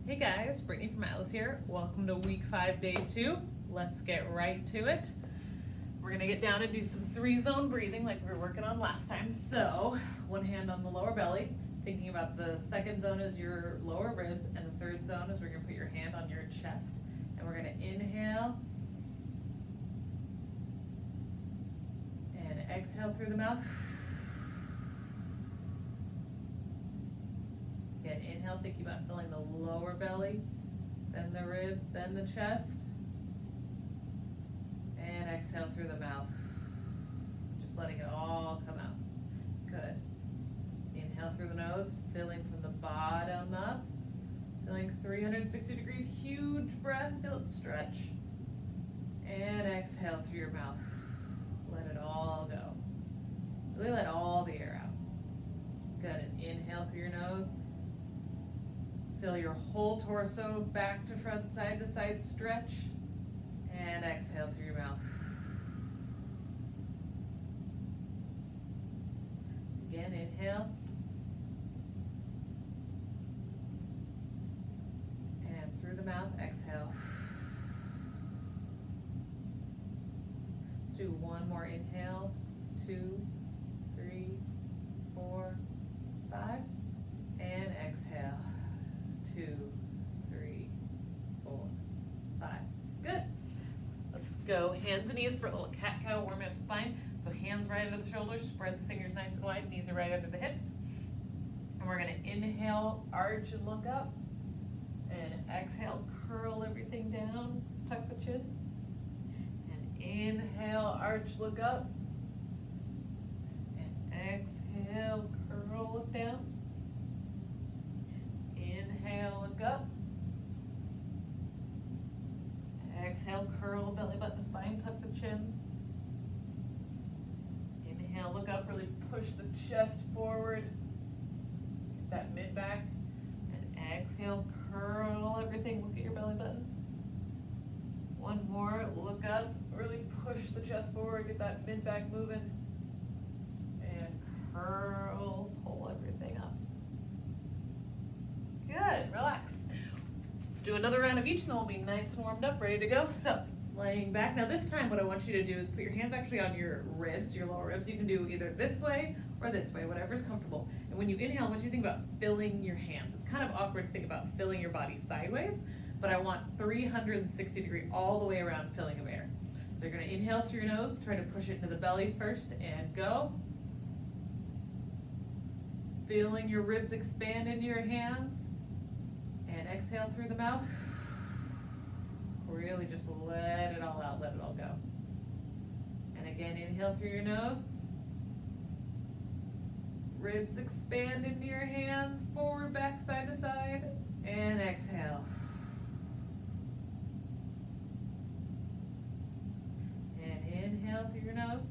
Hey guys, Brittany from Atlas here. Welcome to week 5, day 2. Let's get right to it. We're gonna get down and do some 3-zone breathing like we were working on last time. So, one hand on the lower belly, thinking about the second zone as your lower ribs, and the third zone is we're gonna put your hand on your chest. And we're gonna inhale and exhale through the mouth. Again, inhale, thinking about filling the lower belly, then the ribs, then the chest. And exhale through the mouth. Just letting it all come out. Good. Inhale through the nose, filling from the bottom up. Feeling 360 degrees, huge breath, feel it stretch. And exhale through your mouth. Let it all go. Really let all the air out. Good, and inhale through your nose. Feel your whole torso back to front, side to side stretch. And exhale through your mouth. Again, inhale. And through the mouth, exhale. Let's do one more inhale. 2, 3, 4, 5. And exhale. 2, 3, 4, 5. Good. Let's go hands and knees for a little cat-cow, warm up the spine. So hands right under the shoulders, spread the fingers nice and wide, knees are right under the hips. And we're gonna inhale, arch and look up. And exhale, curl everything down, tuck the chin. And inhale, arch, look up. And exhale, curl, look down. Inhale, look up. Exhale, curl belly button, spine, tuck the chin. Inhale, look up, really push the chest forward. Get that mid back. And exhale, curl everything, look at your belly button. One more, look up, really push the chest forward, get that mid back moving. And curl, pull everything up. Good, relax. Let's do another round of each, and then we'll be nice and warmed up, ready to go. So, laying back. Now this time what I want you to do is put your hands actually on your ribs, your lower ribs. You can do either this way or this way, whatever's comfortable. And when you inhale, I want you to think about filling your hands. It's kind of awkward to think about filling your body sideways, but I want 360 degree all the way around filling of air. So you're gonna inhale through your nose, try to push it into the belly first, and go. Feeling your ribs expand into your hands. And exhale through the mouth. Really just let it all out, let it all go. And again, inhale through your nose. Ribs expand into your hands, forward, back, side to side. And exhale. And inhale through your nose.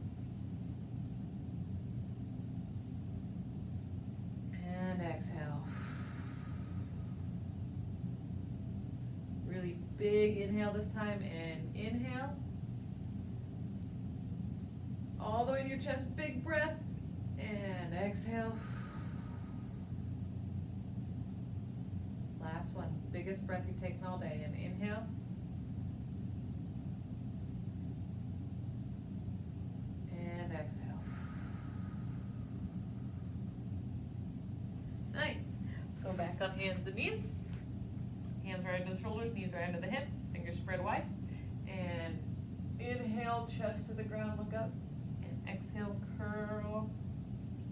And exhale. Really big inhale this time, and inhale. All the way to your chest, big breath, and exhale. Last one, biggest breath you've taken all day, and inhale. And exhale. Nice. Let's go back on hands and knees. Hands right under the shoulders, knees right under the hips, fingers spread wide. And inhale, chest to the ground, look up. And exhale, curl.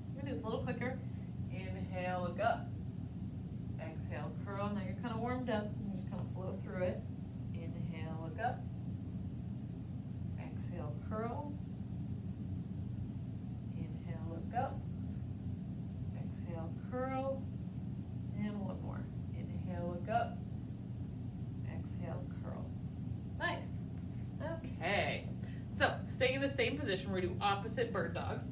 We're gonna do this a little quicker. Inhale, look up. Exhale, curl. Now you're kind of warmed up. You just kind of flow through it. Inhale, look up. Exhale, curl. Inhale, look up. Exhale, curl. And one more. Inhale, look up. Exhale, curl. Nice. Okay. So, staying in the same position, we're going to do opposite bird dogs.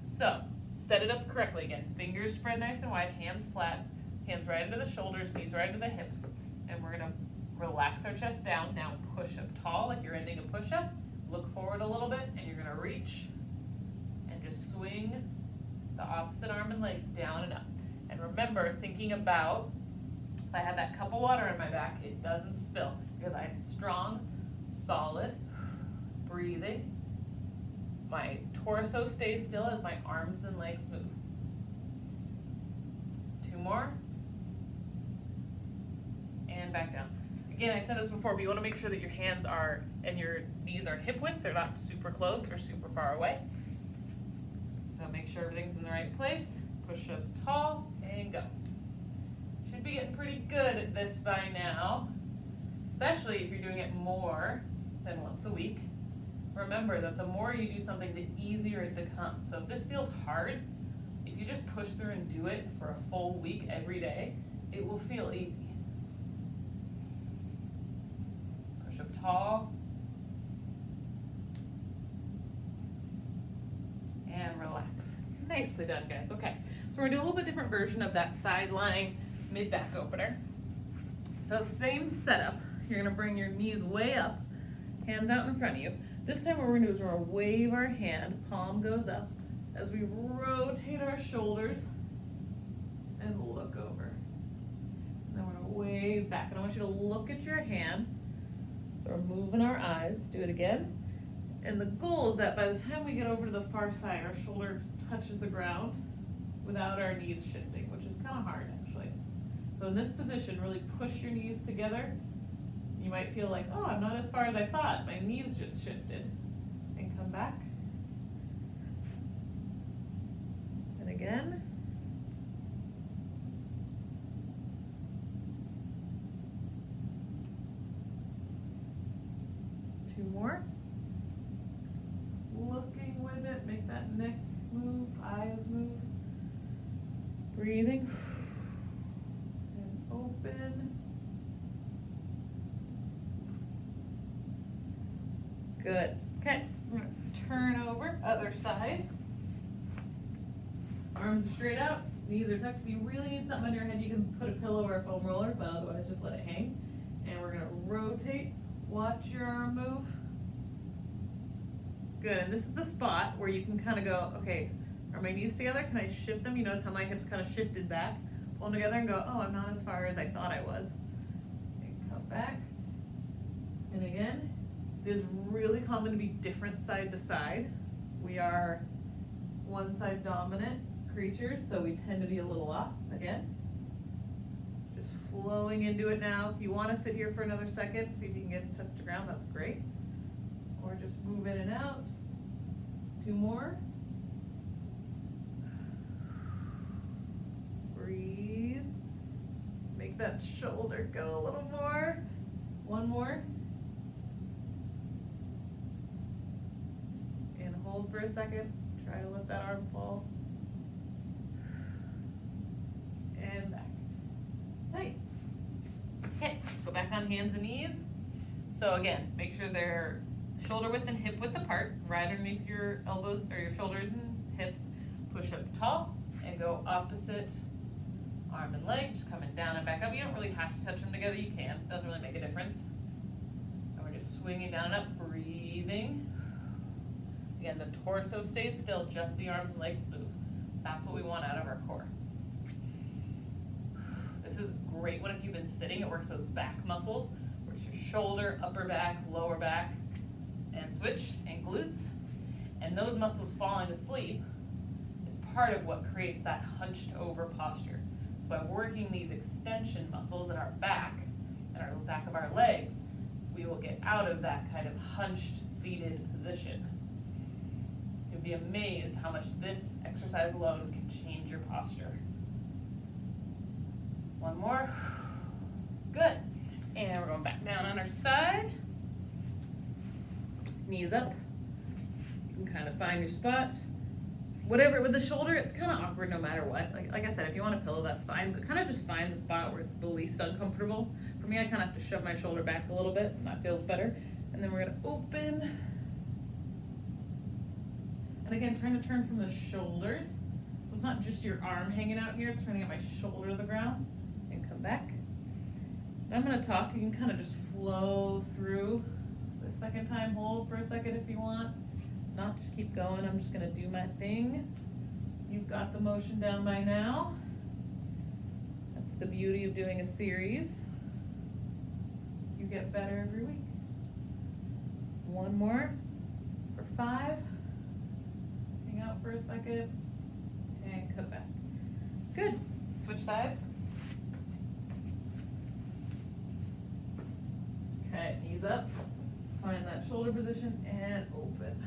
So, set it up correctly again. Fingers spread nice and wide, hands flat, hands right under the shoulders, knees right under the hips. And we're going to relax our chest down. Now push up tall like you're ending a push-up. Look forward a little bit, and you're going to reach and just swing the opposite arm and leg down and up. And remember, thinking about If I had that cup of water on my back, it doesn't spill because I'm strong, solid, breathing. My torso stays still as my arms and legs move. 2 more. And back down. Again, I said this before, but you want to make sure that your hands are and your knees are hip width. They're not super close or super far away. So make sure everything's in the right place. Push up tall and go. Should be getting pretty good at this by now, especially if you're doing it more than once a week. Remember that the more you do something, the easier it becomes. So if this feels hard, if you just push through and do it for a full week every day, it will feel easy. Push up tall. And relax. Nicely done, guys. Okay, so we're gonna do a little bit different version of that side lying mid-back opener. So same setup. You're gonna bring your knees way up, hands out in front of you. This time what we're gonna do is we're gonna wave our hand, palm goes up, as we rotate our shoulders and look over. And then we're gonna wave back. And I want you to look at your hand. So we're moving our eyes. Do it again. And the goal is that by the time we get over to the far side, our shoulder touches the ground without our knees shifting, which is kind of hard actually. So in this position, really push your knees together. You might feel like, oh, I'm not as far as I thought. My knees just shifted. And come back. And again. Two more. Looking with it, make that neck move, eyes move. Breathing. And open. Good. Okay, I'm gonna turn over, other side. Arms are straight out, knees are tucked. If you really need something under your head, you can put a pillow or a foam roller, but otherwise just let it hang. And we're gonna rotate, watch your arm move. Good, and this is the spot where you can kind of go, okay, are my knees together? Can I shift them? You notice how my hips kind of shifted back. Pull them together and go, oh, I'm not as far as I thought I was. And come back. And again, it is really common to be different side to side. We are one side dominant creatures, so we tend to be a little off. Again, just flowing into it now. If you want to sit here for another second, see if you can get touch to ground, that's great. Or just move in and out. 2 more. Breathe. Make that shoulder go a little more. 1 more. And hold for a second. Try to let that arm fall. And back. Nice. Okay, let's go back on hands and knees. So again, make sure they're shoulder width and hip width apart, right underneath your elbows or your shoulders and hips. Push up tall and go opposite arm and leg, just coming down and back up. You don't really have to touch them together, you can, doesn't really make a difference. And we're just swinging down and up, breathing. Again, the torso stays still, just the arms and legs move. That's what we want out of our core. This is great when if you've been sitting, it works those back muscles, works your shoulder, upper back, lower back, and switch, and glutes. And those muscles falling asleep is part of what creates that hunched over posture. So by working these extension muscles in our back and our back of our legs, we will get out of that kind of hunched, seated position. You'll be amazed how much this exercise alone can change your posture. 1 more. Good. And we're going back down on our side. Knees up. You can kind of find your spot. Whatever, with the shoulder, it's kind of awkward no matter what. Like I said, if you want a pillow, that's fine, but kind of just find the spot where it's the least uncomfortable. For me, I kind of have to shove my shoulder back a little bit, and that feels better. And then we're gonna open. And again, trying to turn from the shoulders. So it's not just your arm hanging out here, it's trying to get my shoulder to the ground. And come back. And I'm gonna talk, you can kind of just flow through. The second time, hold for a second if you want. Not just keep going, I'm just gonna do my thing. You've got the motion down by now. It's the beauty of doing a series. You get better every week. One more for 5. Hang out for a second and come back. Good. Switch sides. Okay, knees up. Find that shoulder position and open.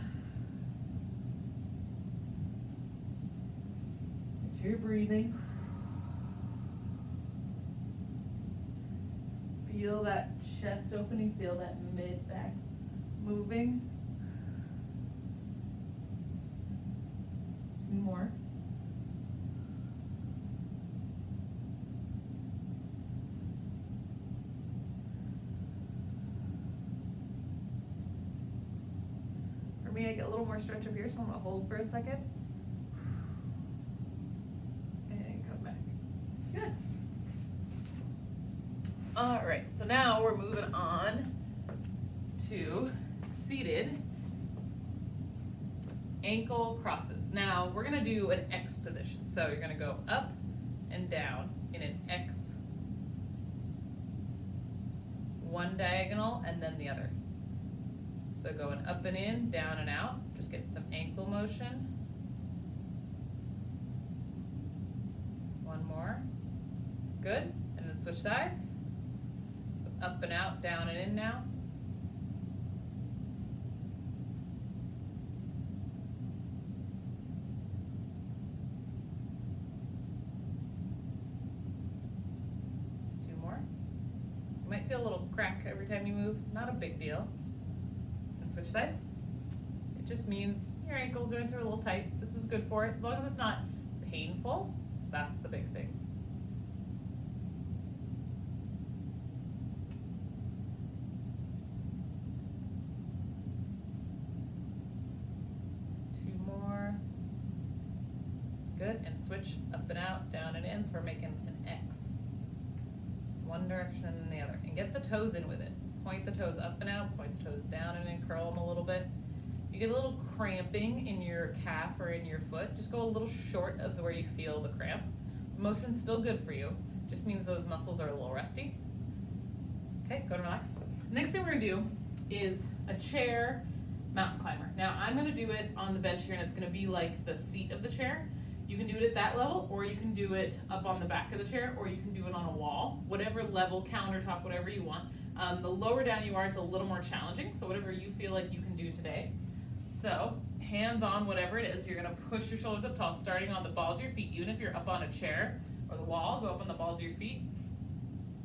Get your breathing. Feel that chest opening, feel that mid-back moving. 2 more. For me, I get a little more stretch up here, so I'm gonna hold for a second. And come back. Good. All right, so now we're moving on to seated ankle crosses. Now we're gonna do an X position. So you're gonna go up and down in an X, one diagonal and then the other. So going up and in, down and out, just get some ankle motion. One more, good, and then switch sides. So up and out, down and in now. You might feel a little crack every time you move, not a big deal. And switch sides. It just means your ankle joints are a little tight. This is good for it. As long as it's not painful, that's the big thing. Two more. Good, and switch up and out, down and in, so we're making an X. One direction and then the other. And get the toes in with it. Point the toes up and out, point the toes down and in, curl them a little bit. You get a little cramping in your calf or in your foot, just go a little short of where you feel the cramp. Motion's still good for you, just means those muscles are a little rusty. Okay, go and relax. Next thing we're gonna do is a chair mountain climber. Now I'm gonna do it on the bench here and it's gonna be like the seat of the chair. You can do it at that level, or you can do it up on the back of the chair, or you can do it on a wall, whatever level, countertop, whatever you want. The lower down you are, it's a little more challenging, so whatever you feel like you can do today. So, hands on whatever it is, you're gonna push your shoulders up tall, starting on the balls of your feet, even if you're up on a chair or the wall, go up on the balls of your feet.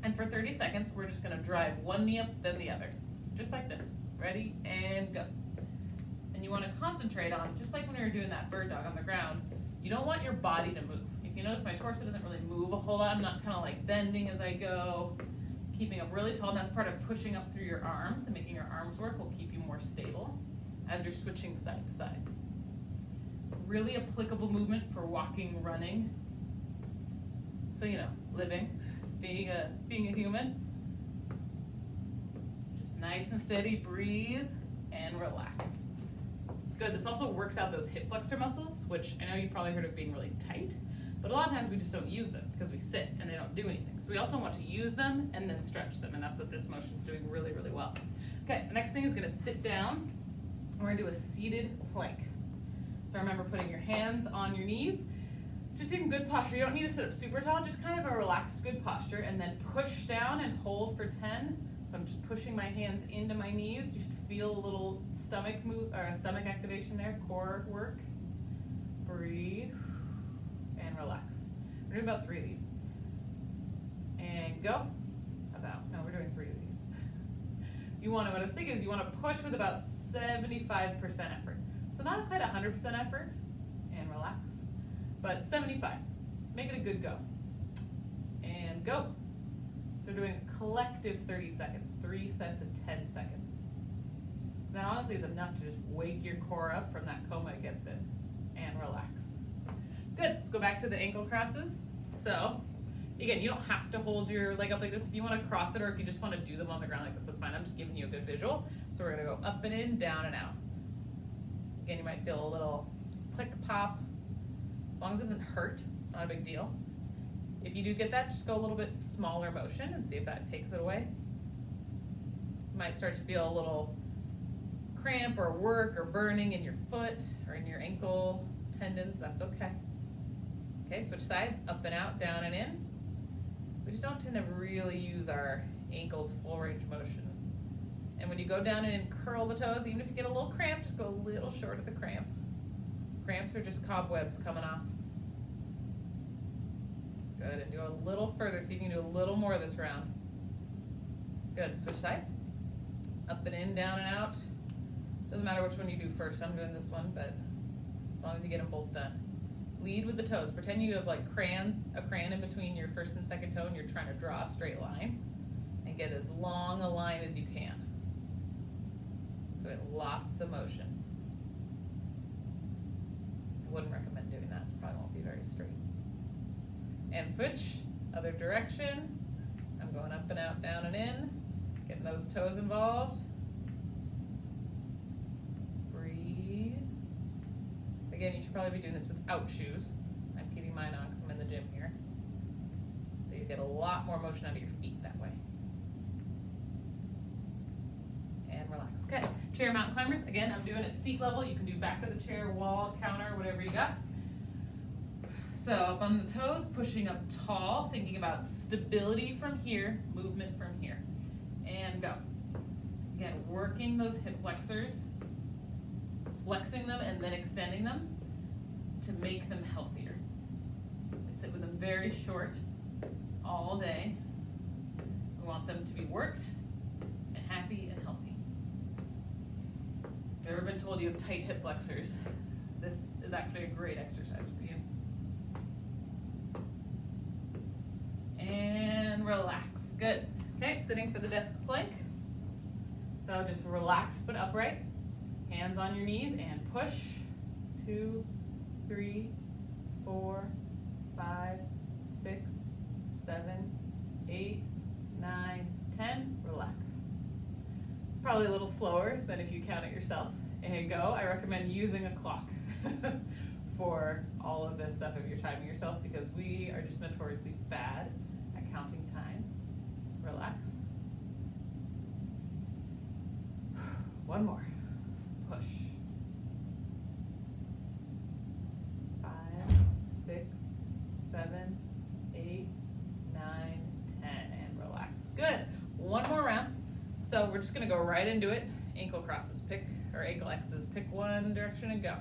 And for 30 seconds, we're just gonna drive one knee up, then the other. Just like this. Ready, and go. And you wanna concentrate on, just like when we were doing that bird dog on the ground, you don't want your body to move. If you notice, my torso doesn't really move a whole lot. I'm not kind of like bending as I go, keeping up really tall, and that's part of pushing up through your arms, and making your arms work will keep you more stable as you're switching side to side. Really applicable movement for walking, running. So, you know, living, being a human. Just nice and steady, breathe and relax. Good, this also works out those hip flexor muscles, which I know you probably heard of being really tight, but a lot of times we just don't use them because we sit and they don't do anything. So we also want to use them and then stretch them, and that's what this motion is doing really, really well. Okay, the next thing is gonna sit down. We're gonna do a seated plank. So remember putting your hands on your knees, just in good posture. You don't need to sit up super tall, just kind of a relaxed, good posture, and then push down and hold for 10. So I'm just pushing my hands into my knees. You should feel a little stomach move, or a stomach activation there, core work. Breathe and relax. We're doing about 3 of these. And go. No, we're doing 3 of these. What I was thinking is you want to push with about 75% effort. So not quite 100% effort, and relax, but 75. Make it a good go. And go. So we're doing a collective 30 seconds, 3 sets of 10 seconds. That honestly is enough to just wake your core up from that coma it gets in, and relax. Good, let's go back to the ankle crosses. So, again, you don't have to hold your leg up like this. If you want to cross it, or if you just want to do them on the ground like this, that's fine. I'm just giving you a good visual. So we're gonna go up and in, down and out. Again, you might feel a little click pop. As long as it doesn't hurt, it's not a big deal. If you do get that, just go a little bit smaller motion and see if that takes it away. You might start to feel a little cramp or work or burning in your foot or in your ankle tendons. That's okay. Okay, switch sides, up and out, down and in. We just don't tend to really use our ankles full range of motion. And when you go down and in, curl the toes, even if you get a little cramp, just go a little short of the cramp. Cramps are just cobwebs coming off. Good, and do a little further, see if you can do a little more this round. Good, switch sides. Up and in, down and out. Doesn't matter which one you do first, I'm doing this one, but as long as you get them both done. Lead with the toes. Pretend you have like a crayon in between your first and second toe and you're trying to draw a straight line. And get as long a line as you can. So it lots of motion. I wouldn't recommend doing that, probably won't be very straight. And switch, other direction. I'm going up and out, down and in. Getting those toes involved. Breathe. Again, you should probably be doing this without shoes. I'm keeping mine on because I'm in the gym here. So you get a lot more motion out of your feet that way. And relax. Okay, chair mountain climbers. Again, I'm doing it seat level. You can do back of the chair, wall, counter, whatever you got. So up on the toes, pushing up tall, thinking about stability from here, movement from here. And go. Again, working those hip flexors, flexing them and then extending them to make them healthier. I sit with them very short all day. We want them to be worked and happy and healthy. If you've ever been told you have tight hip flexors, this is actually a great exercise for you. And relax. Good. Okay, sitting for the desk plank. So just relaxed but upright. Hands on your knees and push. 2, 3, 4, 5, 6, 7, 8, 9, 10. Relax. It's probably a little slower than if you count it yourself. And go. I recommend using a clock for all of this stuff if you're timing yourself, because we are just notoriously bad at counting time. Relax. One more. Push. 5, 6, 7, 8, 9, 10, and relax. Good. One more round. So we're just gonna go right into it. Ankle crosses, or ankle X's. Pick one direction and go.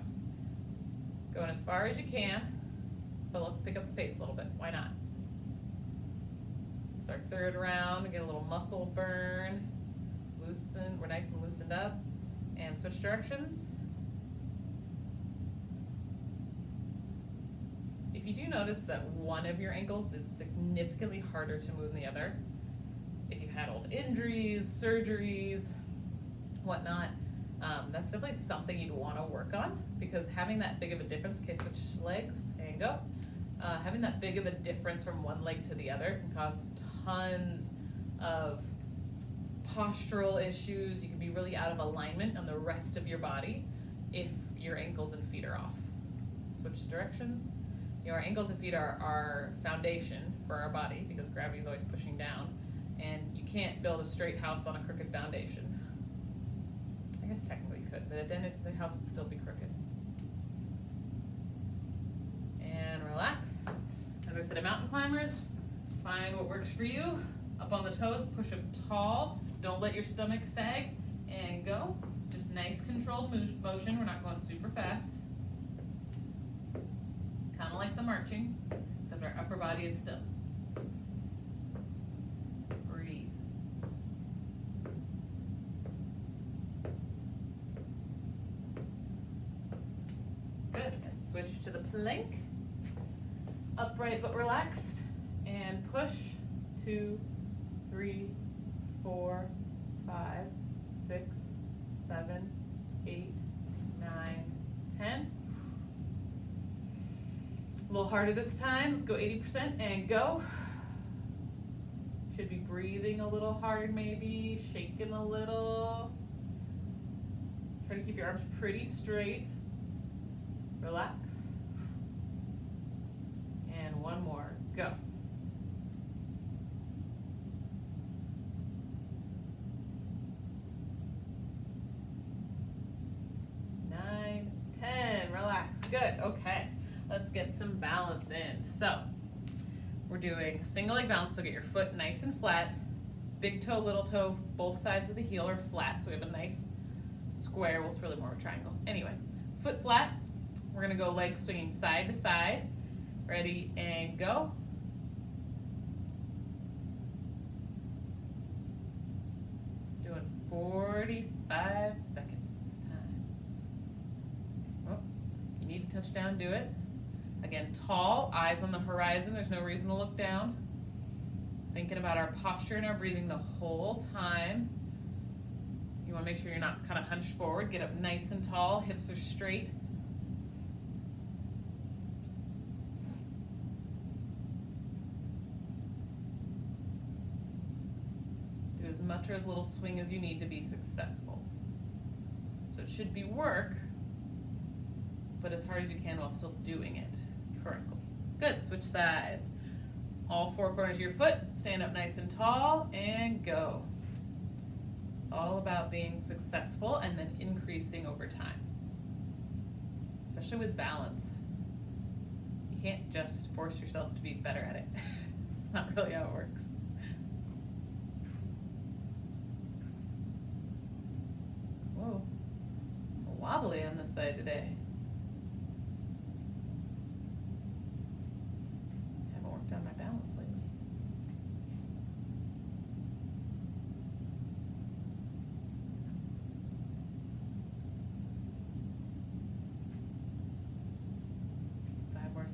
Going as far as you can, but let's pick up the pace a little bit. Why not? It's our third round. Get a little muscle burn. Loosen. We're nice and loosened up. And switch directions. If you do notice that one of your ankles is significantly harder to move than the other, if you've had old injuries, surgeries, whatnot, that's definitely something you'd want to work on, because having that big of a difference, okay, switch legs and go. Having that big of a difference from one leg to the other can cause tons of postural issues. You can be really out of alignment on the rest of your body if your ankles and feet are off. Switch directions. You know, our ankles and feet are our foundation for our body, because gravity is always pushing down, and you can't build a straight house on a crooked foundation. I guess technically you could, but then the house would still be crooked. And relax. As I said, mountain climbers, find what works for you. Up on the toes, push up tall. Don't let your stomach sag, and go. Just nice controlled motion. We're not going super fast. Kind of like the marching, except our upper body is still. Breathe. Good. And switch to the plank. Upright but relaxed. And push. 2, 3, 4, 5, 6, 7, 8, 9, 10. A little harder this time. Let's go 80% and go. Should be breathing a little hard maybe, shaking a little. Try to keep your arms pretty straight. Relax. And one more, go. balance end. So we're doing single leg bounce, so get your foot nice and flat. Big toe, little toe, both sides of the heel are flat, so we have a nice square. Well, it's really more of a triangle. Anyway, foot flat. We're gonna go leg swinging side to side. Ready, and go. Doing 45 seconds this time. Oh, if you need to touch down, do it. Again, tall, eyes on the horizon. There's no reason to look down. Thinking about our posture and our breathing the whole time. You want to make sure you're not kind of hunched forward. Get up nice and tall, hips are straight. Do as much or as little swing as you need to be successful. So it should be work, but as hard as you can while still doing it correctly. Good, switch sides. All four corners of your foot, stand up nice and tall, and go. It's all about being successful and then increasing over time, especially with balance. You can't just force yourself to be better at it. It's not really how it works. Whoa, wobbly on this side today. Haven't worked on my balance lately.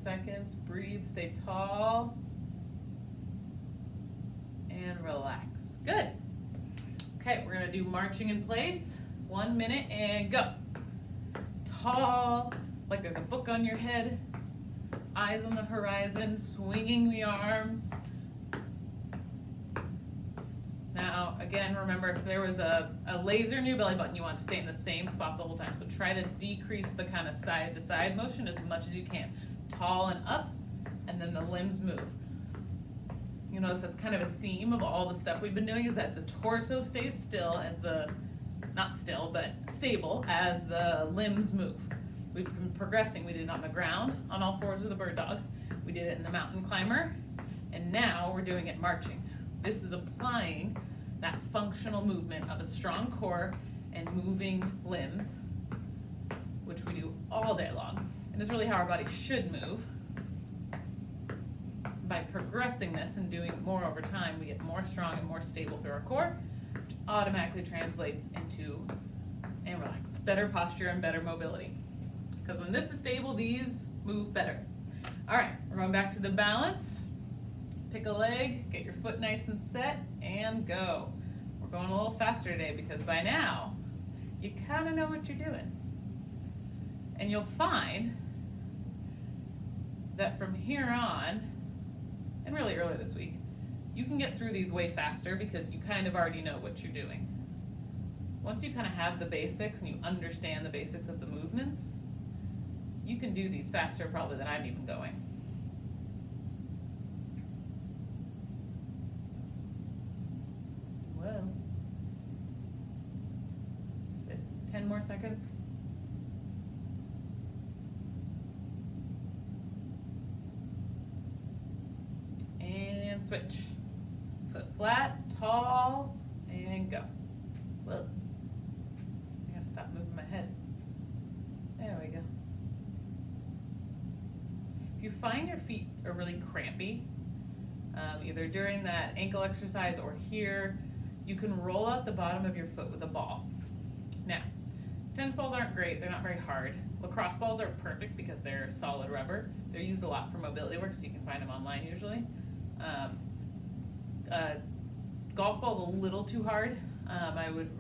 Seconds, breathe, stay tall, and relax. Good. Okay, we're gonna do marching in place. 1 minute and go. Tall, like there's a book on your head, eyes on the horizon, swinging the arms. Now, again, remember if there was a laser in your belly button, you want to stay in the same spot the whole time. So try to decrease the kind of side to side motion as much as you can. Tall and up, and then the limbs move. You notice that's kind of a theme of all the stuff we've been doing, is that the torso stays still as not still, but stable as the limbs move. We've been progressing. We did it on the ground, on all fours with a bird dog. We did it in the mountain climber, and now we're doing it marching. This is applying that functional movement of a strong core and moving limbs, which we do all day long. And it's really how our body should move. By progressing this and doing it more over time, we get more strong and more stable through our core, which automatically translates into, and relax, better posture and better mobility. Because when this is stable, these move better. All right, we're going back to the balance. Pick a leg, get your foot nice and set, and go. We're going a little faster today because by now, you kind of know what you're doing. And you'll find that from here on, and really early this week, you can get through these way faster because you kind of already know what you're doing. Once you kind of have the basics and you understand the basics of the movements, you can do these faster probably than I'm even going. Whoa. 10 more seconds. And switch. Foot flat, tall, and go. Whoa. I gotta stop moving my head. There we go. If you find your feet are really crampy, either during that ankle exercise or here, you can roll out the bottom of your foot with a ball. Now, tennis balls aren't great, they're not very hard. Lacrosse balls are perfect because they're solid rubber. They're used a lot for mobility work, so you can find them online usually. Golf ball's a little too hard. I would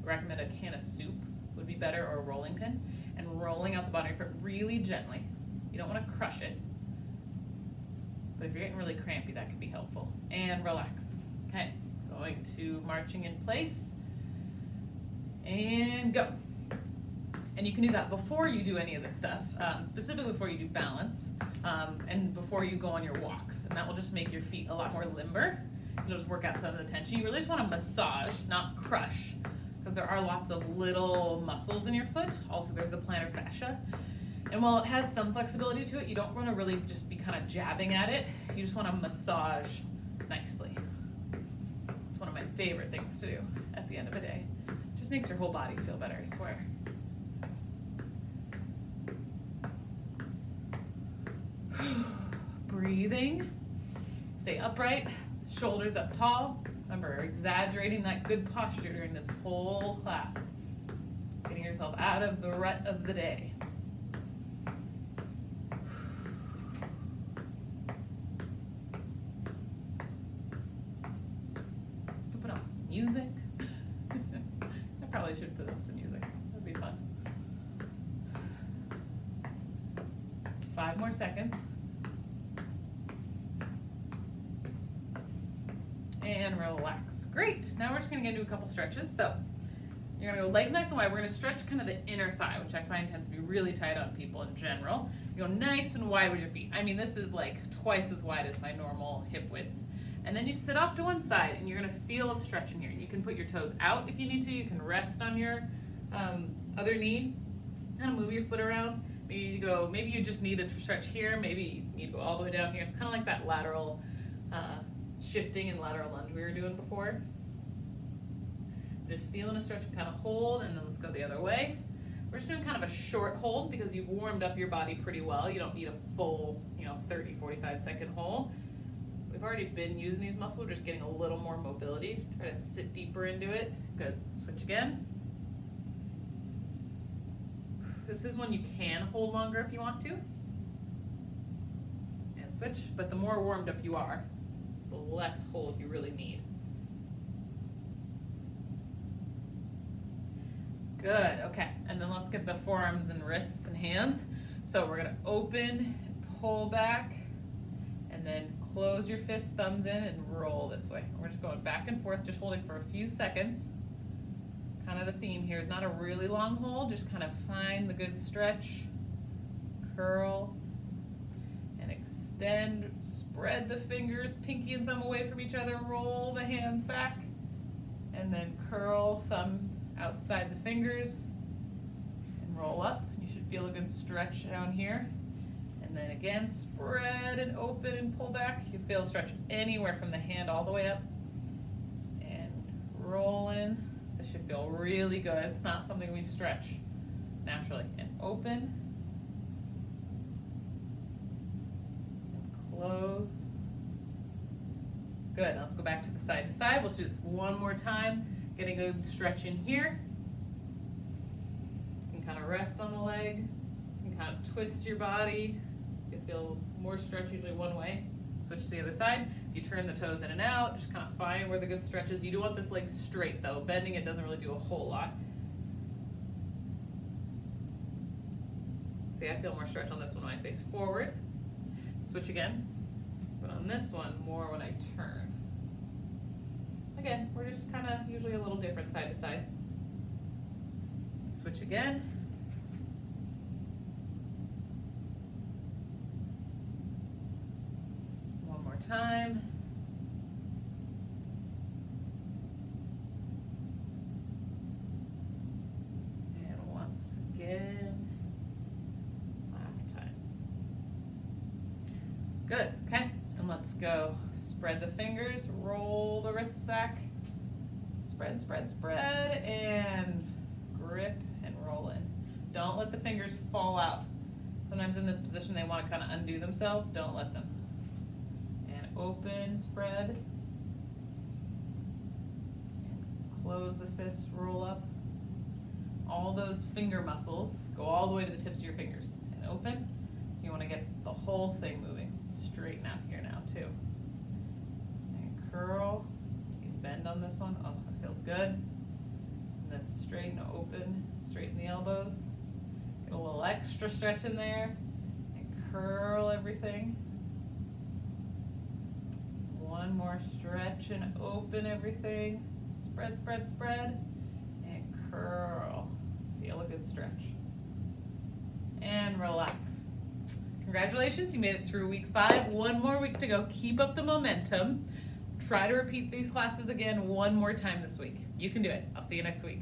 recommend a can of soup would be better, or a rolling pin, and rolling out the bottom of your foot really gently. You don't want to crush it, but if you're getting really crampy, that could be helpful. And relax. Okay, going to marching in place, and go. And you can do that before you do any of this stuff, specifically before you do balance, and before you go on your walks. And that will just make your feet a lot more limber. It'll just work out some of the tension. You really just want to massage, not crush, because there are lots of little muscles in your foot. Also, there's the plantar fascia. And while it has some flexibility to it, you don't want to really just be kind of jabbing at it. You just want to massage nicely. It's one of my favorite things to do at the end of a day. Just makes your whole body feel better, I swear. Breathing. Stay upright, shoulders up tall. Remember, exaggerating that good posture during this whole class. Getting yourself out of the rut of the day. Put on some music. I probably should put on some music. That'd be fun. 5 more seconds. And relax. Great. Now we're just going to get into a couple stretches. So you're going to go legs nice and wide. We're going to stretch kind of the inner thigh, which I find tends to be really tight on people in general. You go nice and wide with your feet. I mean, this is like twice as wide as my normal hip width. And then you sit off to one side, and you're going to feel a stretch in here. You can put your toes out if you need to. You can rest on your other knee. Kind of move your foot around. Maybe you just need a stretch here. Maybe you need to go all the way down here. It's kind of like that lateral shifting and lateral lunge we were doing before. Just feeling a stretch and kind of hold, and then let's go the other way. We're just doing kind of a short hold because you've warmed up your body pretty well. You don't need a full, 30, 45 second hold. We've already been using these muscles, we're just getting a little more mobility. Try to sit deeper into it. Good. Switch again. This is when you can hold longer if you want to. And switch, but the more warmed up you are, the less hold you really need. Good, okay, and then let's get the forearms and wrists and hands. So we're gonna open, pull back, and then close your fists, thumbs in, and roll this way. We're just going back and forth, just holding for a few seconds. Kind of the theme here is not a really long hold, just kind of find the good stretch, curl, and extend, spread the fingers, pinky and thumb away from each other, roll the hands back, and then curl, thumb outside the fingers, and roll up. You should feel a good stretch down here. And then again, spread and open and pull back. You feel a stretch anywhere from the hand all the way up. And roll in. This should feel really good. It's not something we stretch naturally. And open. And close. Good. Now let's go back to the side to side. Let's do this one more time. Get a good stretch in here. You can kind of rest on the leg. You can kind of twist your body. You feel more stretch usually one way. Switch to the other side. You turn the toes in and out. Just kind of find where the good stretch is. You do want this leg straight though. Bending it doesn't really do a whole lot. See, I feel more stretch on this one when I face forward. Switch again. But on this one, more when I turn. Again, we're just kind of usually a little different side to side. Switch again. One more time. And once again. Last time. Good, okay. And let's go. Spread the fingers, roll the wrists back, spread, spread, spread, and grip and roll in. Don't let the fingers fall out. Sometimes in this position they want to kind of undo themselves. Don't let them. And open, spread, and close the fists, roll up. All those finger muscles go all the way to the tips of your fingers. And open, so you want to get the whole thing moving. Straighten out here now too. Curl, you can bend on this one. Oh, that feels good. And then straighten, open, straighten the elbows. Get a little extra stretch in there. And curl everything. One more stretch and open everything. Spread, spread, spread. And curl. Feel a good stretch. And relax. Congratulations, you made it through week 5. One more week to go. Keep up the momentum. Try to repeat these classes again one more time this week. You can do it. I'll see you next week.